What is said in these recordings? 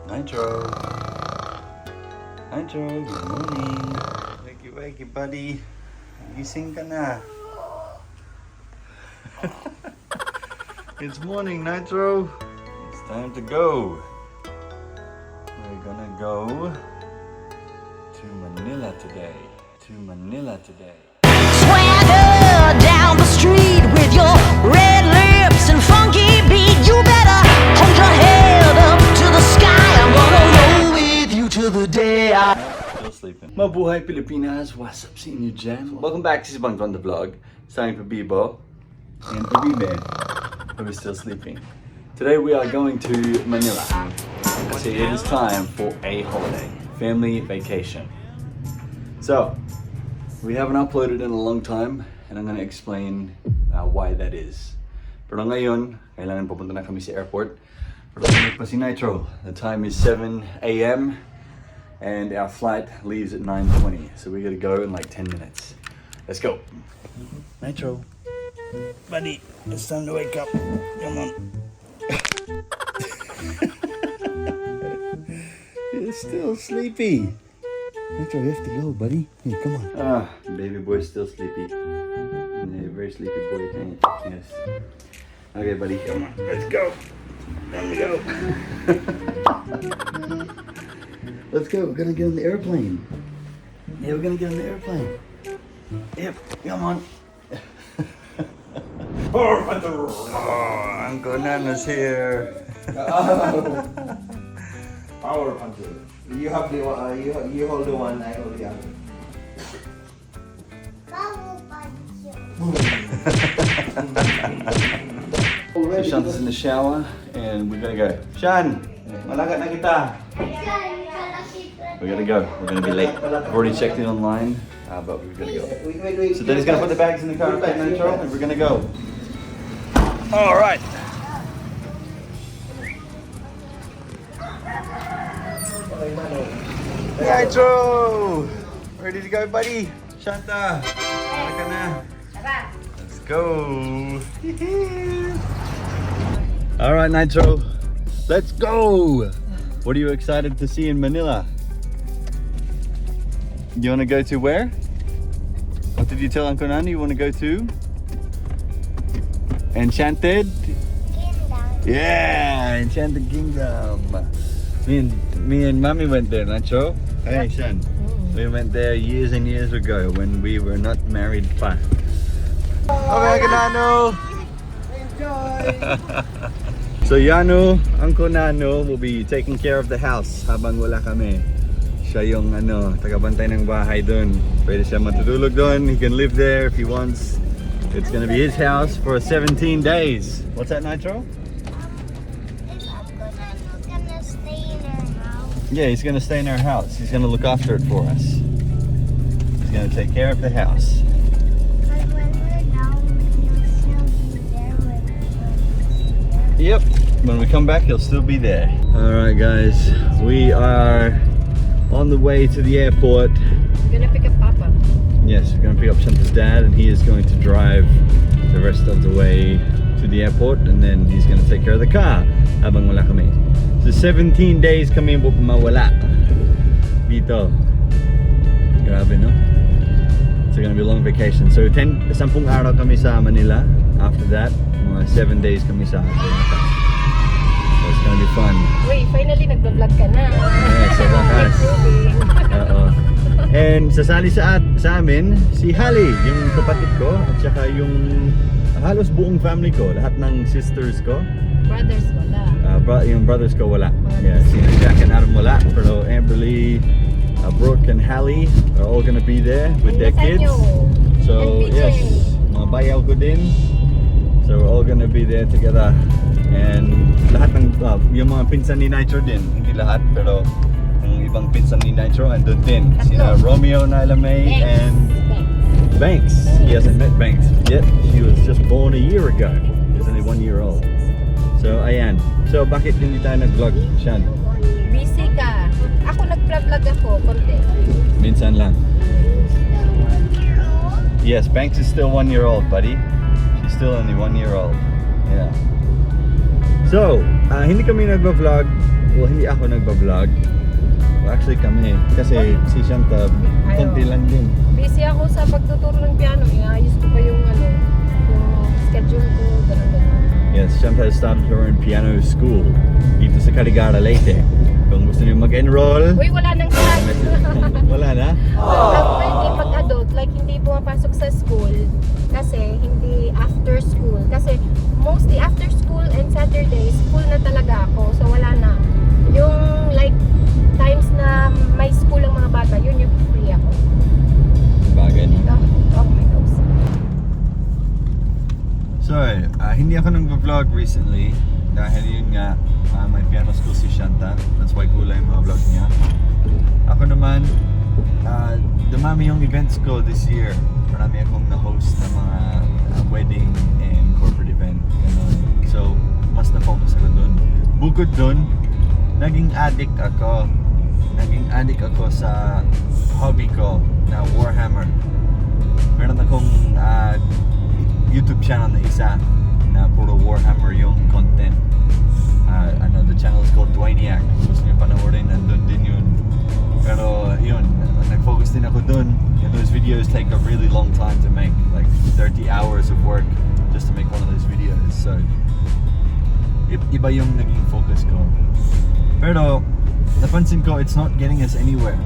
Nitro. Nitro, good morning. Wakey, wakey, buddy. Gising ka na. It's morning, Nitro. It's time to go. We're gonna go to Manila today. Swagger down the street with your red lips and funky beat. You better hold your head up to the sky. I'm gonna roll with you till the day I... Still sleeping. Mabuhay Pilipinas, what's up sa inyo dyan? Welcome back to si Bang the Vlog. Sa aking pabibo and pabibe, who is still sleeping. Today we are going to Manila. Kasi it is time for a holiday, family vacation. So, we haven't uploaded in a long time and I'm gonna explain why that is. Pero ngayon, kailangan pupunta na kami sa airport. Pero pa si Nitro. The time is 7 a.m. and our flight leaves at 9:20. So we gotta go in like 10 minutes. Let's go. Nitro. Buddy, it's time to wake up. Come on. You're still sleepy. Nitro, we have to go, buddy. Hey, come on. Baby boy's still sleepy. Yeah, very sleepy boy. Yes. Okay, buddy, come on. Let's go. Time to go. Let's go. We're gonna get on the airplane. Yeah, we're gonna get on the airplane. Yep, come on. Oh, Uncle Nana's here. Power puncher. You have the one. You hold the one. I hold the other. So Shanta's in the shower, and we're gonna go. Shan, malagat na kita. We gotta go. We're gonna be late. I've already checked in online, but we're gonna go. Wait. So Daddy's gonna put the bags in the car, okay, Nitro, and we're gonna go. All right. Nitro! Ready to go, buddy? Shanta! Ka na. Let's go! Alright, Nitro. Let's go! What are you excited to see in Manila? You want to go to where? What did you tell Uncle Nani you want to go to? Enchanted? Kingdom. Yeah! Enchanted Kingdom! Me and Mommy went there, Nacho. Hey, Shan. We went there years and years ago when we were not married pa. Okay, Nano. Enjoy. So Yano, Uncle Nano will be taking care of the house habang wala kami. Siya yung tagabantay ng bahay dun. Pwede siya matutulog dun. He can live there if he wants. It's gonna be his house for 17 days. What's that, Nitro? Yeah, he's gonna stay in our house. He's gonna look after it for us. He's gonna take care of the house. But when we're down, you'll still be there when we're Yep. When we come back, he'll still be there. Alright guys, we are on the way to the airport. You're gonna pick up Papa. Yes, we're gonna pick up Shanta's dad and he is going to drive the rest of the way to the airport and then he's gonna take care of the car habang wala kami. So 17 days kami mawala dito. Grabe, no? It's gonna be a long vacation. So 10 araw kami sa Manila. After that, mga 7 days kami sa Dwantro. So it's gonna be fun. Wait, finally nag-vlog ka na. Yeah, sa wakas. Oo. And sasali sa amin si Hali, yung kapatid ko at saka yung halos buong family ko, lahat ng sisters ko. Brothers, wala. Yung brothers ko wala. Yeah, si Jack and Adam wala. Pero Amberly, Brooke and Hallie are all gonna be there with their kids. So yes, mga bayaw ko din. So we're all gonna be there together. And lahat ng yung mga pinsan ni Nitro din, hindi lahat pero yung ibang pinsan ni Nitro andun din. Sina Romeo, Nyla May, and Banks. He hasn't met Banks yet. She was just born a year ago. She's only 1 year old. So ayan. So bakit hindi tayo nag-vlog, Shan? Busy ka. Ako nag-vlog ako, konti. Minsan lang. Yes, Banks is still 1 year old, buddy. She's still only 1 year old. Yeah. So, hindi kami nag-vlog. Well, hindi ako nag nagba-vlog. Well, actually kami, kasi si Shanta, konti lang din. Busy ako sa pagtuturo ng piano. Iayos ko pa yung yung schedule ko, gano'n. Yes, Shanta has started her own piano school dito sa Carigara, Leyte. Kung gusto niyo mag-enroll, Uy, wala nang class. wala na? Pwede pag-adult, like hindi pumapasok sa school kasi hindi after school. Kasi mostly after school and Saturdays, full na talaga ako. So wala na. Yung like times na may school ang mga bata, yun yung free ako. Bagay, no? Oh my nose. So, hindi ako nag-vlog recently dahil yun nga, may piano school si Shanta. That's why kulay yung mga vlog niya. Ako naman, dumami yung events ko this year. Marami akong na-host ng mga wedding and corporate event. Ganun. So, mas na-focus ako dun. Bukod dun, naging addict ako. Naging addict ako sa hobby ko na Warhammer. Meron akong YouTube channel na isa na puro Warhammer yung content. The channel is called Dwaine. Gusto niyo panoorin, nandun din yun. Pero yun, nag-focus din ako dun. And those videos take a really long time to make. Like 30 hours of work just to make one of those videos. So, iba yung naging focus ko. Pero, napansin ko, it's not getting us anywhere.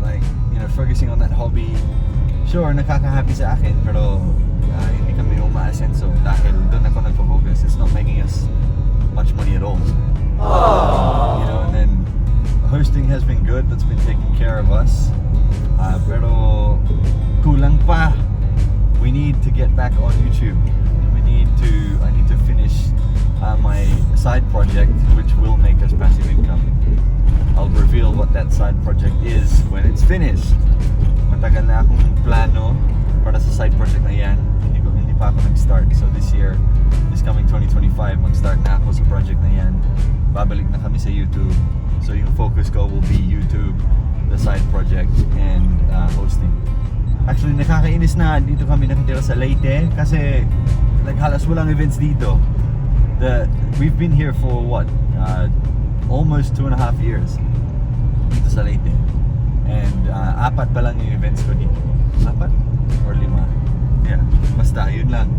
Like, focusing on that hobby. Sure, nakaka-happy sa akin, pero hindi kami umaasenso dahil doon ako nagpo-focus. It's not making us much money at all. And then hosting has been good. That's been taking care of us. Pero kulang pa. We need to get back on YouTube. I need to finish my side project, which will make us passive income. I'll reveal what that side project is when it's finished. Matagal na akong plano para sa side project na yan. Hindi pa ako nag-start. So this year, this coming 2025, mag-start na ako sa project na yan. Babalik na kami sa YouTube. So yung focus ko will be YouTube, the side project, and hosting. Actually, nakakainis na dito kami nakatira sa Leyte kasi like halos walang events dito. We've been here for what? Almost 2.5 years dito sa Leyte. And 4 pa lang yung events ko dito. 4 or 5? Yeah, basta yun lang.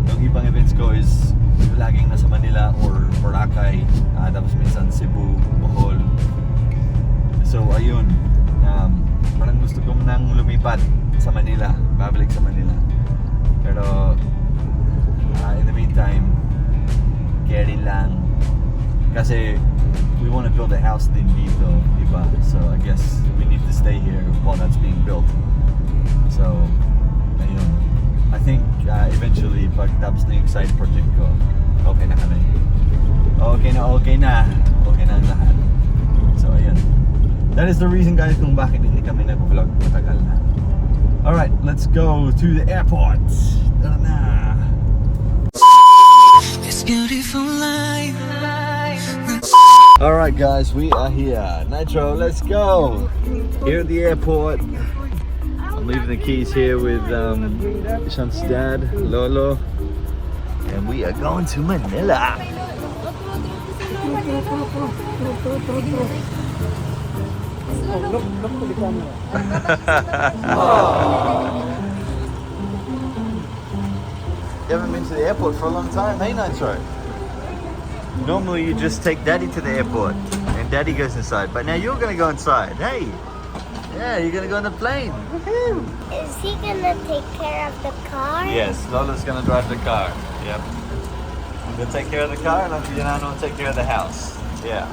Yung ibang events ko is laging nasa Manila or Boracay, tapos minsan Cebu, Bohol. So ayun, parang gusto kong nang lumipat sa Manila, babalik sa Manila. Pero in the meantime, carry lang. Kasi we want to build a house din dito, diba? So I guess we need to stay here while that's being built. So ayun, I think eventually pag tapos na yung side project ko, okay na kami. Okay na ang lahat. So ayun, that is the reason guys kung bakit hindi kami nag-vlog matagal na. Alright, let's go to the airport. Tara na. This beautiful life. Alright guys, we are here. Nitro, let's go. Here at the airport. I'm leaving the keys here with Shanta's dad, Lolo. And we are going to Manila. You haven't been to the airport for a long time, hey Nitro? Normally you just take Daddy to the airport and Daddy goes inside, but now you're gonna go inside. Hey, yeah, you're gonna go on the plane. Woohoo! Is he gonna take care of the car? Yes, Lola's gonna drive the car. Yep. You'll take care of the car and Uncle Yanano will take care of the house. Yeah.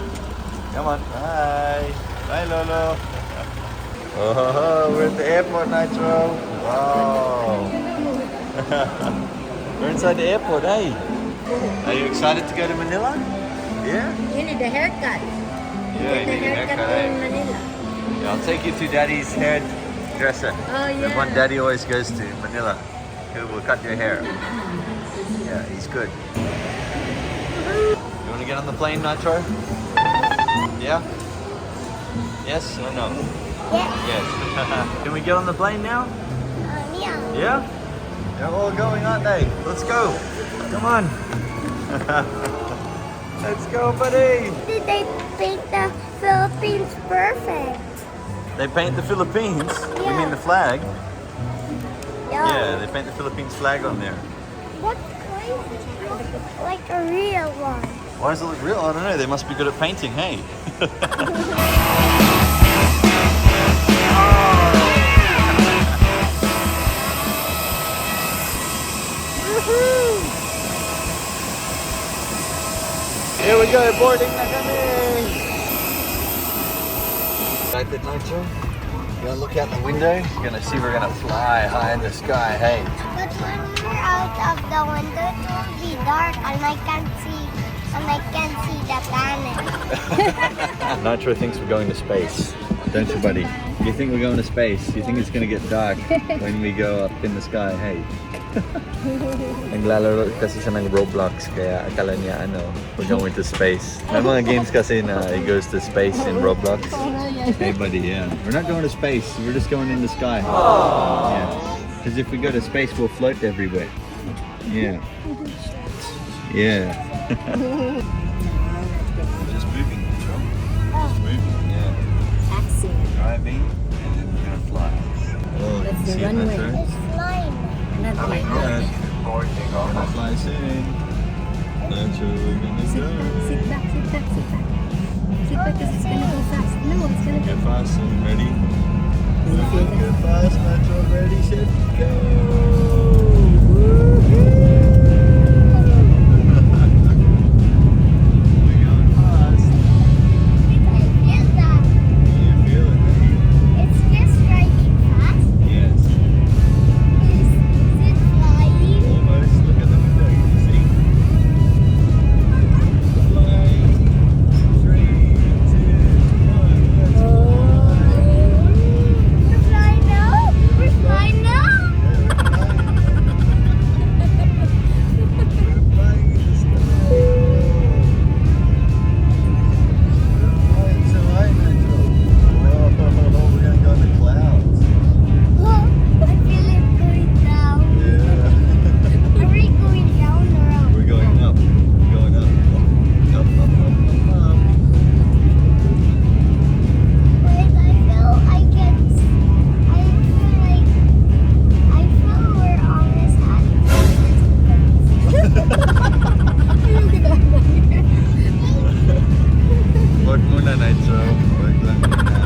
Come on. Bye. Bye, Lolo. Oh, we're at the airport, Nitro. Wow. We're inside the airport, hey? Are you excited to go to Manila? Yeah? You need a haircut. Yeah, you need a haircut, in eh? Manila. Yeah, I'll take you to Daddy's hairdresser. Oh, yeah. The one Daddy always goes to, Manila. Who will cut your hair. Yeah, he's good. You want to get on the plane, Nitro? Yeah? Yes or no? Yeah. Yes. Can we get on the plane now? Yeah. Yeah? They're all going, aren't they? Let's go. Come on. Let's go, buddy. Did they paint the perfect. They paint the Philippines. You Yeah. mean the flag? Yeah. Yeah, they paint the Philippines flag on there. What crazy? Like a real one. Why does it look real? I don't know. They must be good at painting, hey? Here we go, boarding na kami! Excited, Nitro? You wanna look out the window? You're gonna see we're gonna fly high in the sky, hey? But when we're out of the window, it will be dark and I can't see the planet. Nitro thinks we're going to space. Don't you, buddy? You think we're going to space? You think it's gonna get dark when we go up in the sky, hey? Naglalaro kasi siya ng Roblox kaya akala niya we're going to space. May mga games kasi na it goes to space in Roblox. Hey buddy, yeah. We're not going to space, we're just going in the sky. Yeah. Because if we go to space we'll float everywhere. Yeah. Yeah. Just moving, Nitro. Just moving, yeah. Taxi. Driving and then we're gonna fly. Oh, That's the see it, runway. Nitro? It's flying. Not yet. Yeah. Gonna fly soon. That's where we're gonna Sit go. back, sit back, sit back, sit back. Sit back because it's gonna go fast. No, it's gonna Get go fast and ready. Get fast, Metro, ready, set, go! We're going fast. I feel that. You feel it, eh? It's just riding fast. Yes. Is it flying? Almost. Look at the window, you can see. Flying. 3, 2, 1, let's We're flying now. We're flying now. We're flying in the sky. We're flying so high, Metro. Whoa, we're gonna go in the clouds. Oh, I feel it going down. Yeah. Are we going down or up? We're going up. Going up. Up, up, up, up, up. Wait, I feel we're almost at Wag muna, Nitro. Wag lang muna.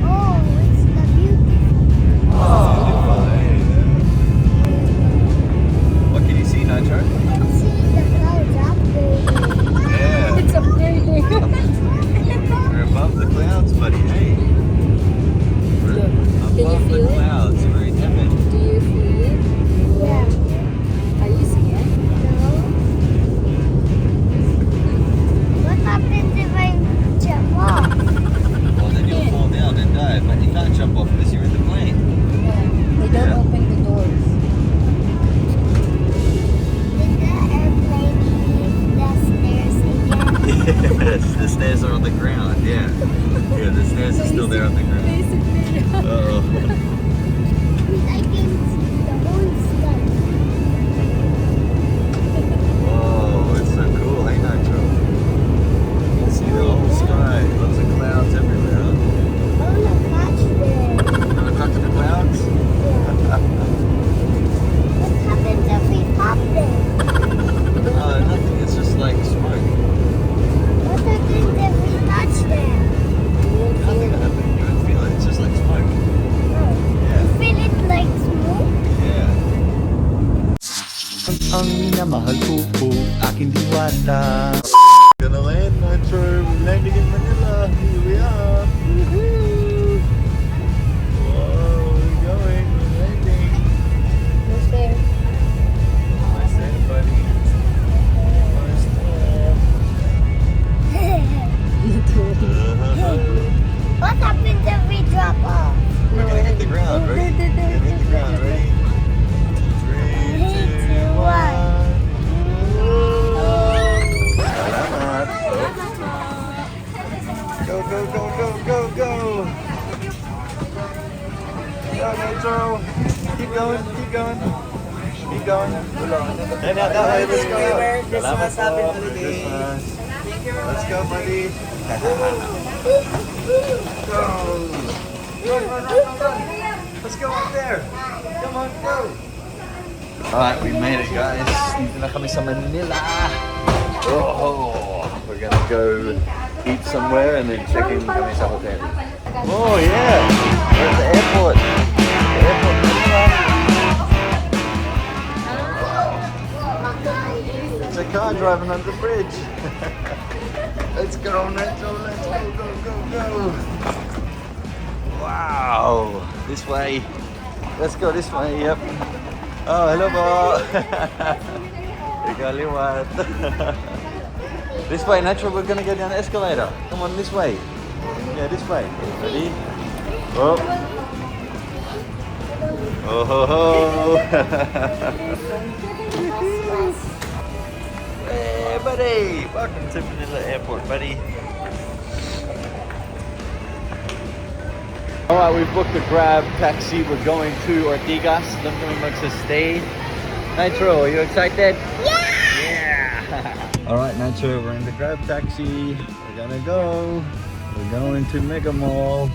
Oh, it's the beautiful. What can you see, Nitro? I can see the clouds up there. Yeah. It's upgrading. We're above the clouds, buddy. Hey. We're above the feel it? clouds. We're in heaven. Do you feel it? Yeah. Are you scared? No. What happens if I jump off? Well, then you'll fall down and die. But you can't jump off because you're in the plane. Yeah. They don't Yeah. open the doors. Did the airplane leave the stairs again? Yes, the stairs are on the ground. Yeah. Yeah, the stairs are still there on the ground. Basically. Uh-oh. I can see the whole sky. Whoa, it's so cool, hey Nitro? You can see the whole sky. Lots of clouds everywhere, huh? I wanna catch them. Wanna touch the clouds? What happens if we pop them? Nothing, it's just like smoke. What happens if we touch them? Nothing will happen, you won't feel it, it's just like smoke. You feel it like smoke? Yeah. Ang minamahal ko po, aking diwata. Gonna land, Nitro. We're landing in Manila. Here we are. Woohoo! Whoa, we're going. We're landing. Who's there? Nice there, buddy. Nice there. What happens if we drop off? We're gonna hit the ground. Ready? We're gonna hit the ground. Ready? 3, 2, 1. Salamat. Go, go, go, go, go, go. Go, Nitro. Keep going, keep going. Keep going. And now that way, let's go. Merry Christmas, Salamat happy po. holidays. Merry Christmas. Let's go, buddy. Go. Run. Let's go up there. Come on, go. Alright, we made it, guys. Dito na kami sa Manila. Oh, we're gonna go eat somewhere and then check in kami sa hotel. Oh yeah, we're at the airport. The airport Manila. It's a car driving under the bridge. Let's go, Nitro. Let's go. Wow, this way. Let's go this way, yep. Oh, hello po. Ikaliwat. This way, Nitro, we're gonna go down the escalator. Come on, this way. Yeah, this way. Ready? Oh. Oh ho ho. Hey, buddy. Welcome to Manila Airport, buddy. Alright, we've booked a Grab taxi. We're going to Ortigas. Don't kami magsastay. Nitro, are you excited? Yeah! Alright, Nitro, we're in the Grab taxi. We're gonna go. We're going to Mega Mall.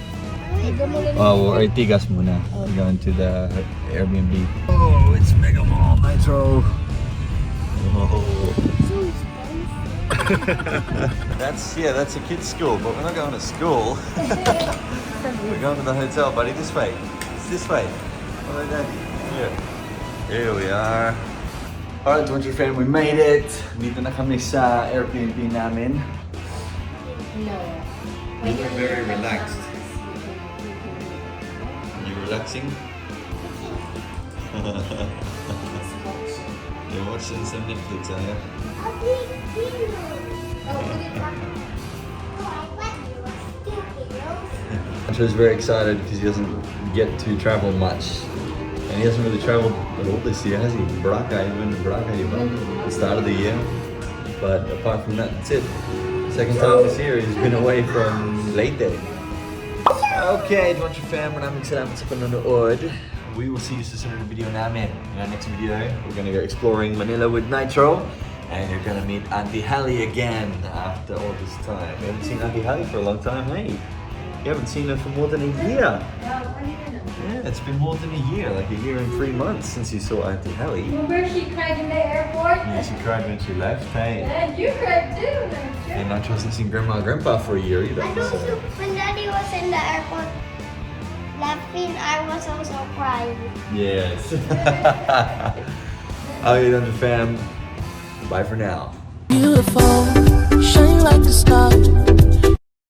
Oh, we're Ortigas muna. We're going to the Airbnb. Oh, it's Mega Mall, Nitro. Oh. That's a kid's school, but we're not going to school. We're going to the hotel, buddy. This way. It's this way. Hello, Daddy. Here we are. Alright, Dwantro Fam, we made it. Dito na kami sa Airbnb namin. No. We were very relaxed. You relaxing? You're watching some Netflix, are you? Antro's very excited because he doesn't get to travel much. And he hasn't really traveled at all this year, has he? Boracay, he went to Boracay at the start of the year. But apart from that, that's it. Second time this year, he's been away from Leyte. Okay, Dwantro Fam, maraming salamat sa panonood. We will see you sa sunod na video namin. In our next video, we're gonna go exploring Manila with Nitro. And you're gonna meet Auntie Hallie again after all this time. You haven't seen Auntie Hallie for a long time, hey? You haven't seen her for more than a year. Yeah, it's been more than a year, like a year and 3 months since you saw Auntie Hallie. Remember she cried in the airport? Yeah, she cried when she left, hey? And you cried too. And Nitro hasn't seen Grandma and Grandpa for a year either. And also, when Daddy was in the airport laughing, I was also crying. Yes. Okay, Dwantro Fam. Bye for now. Beautiful, shine like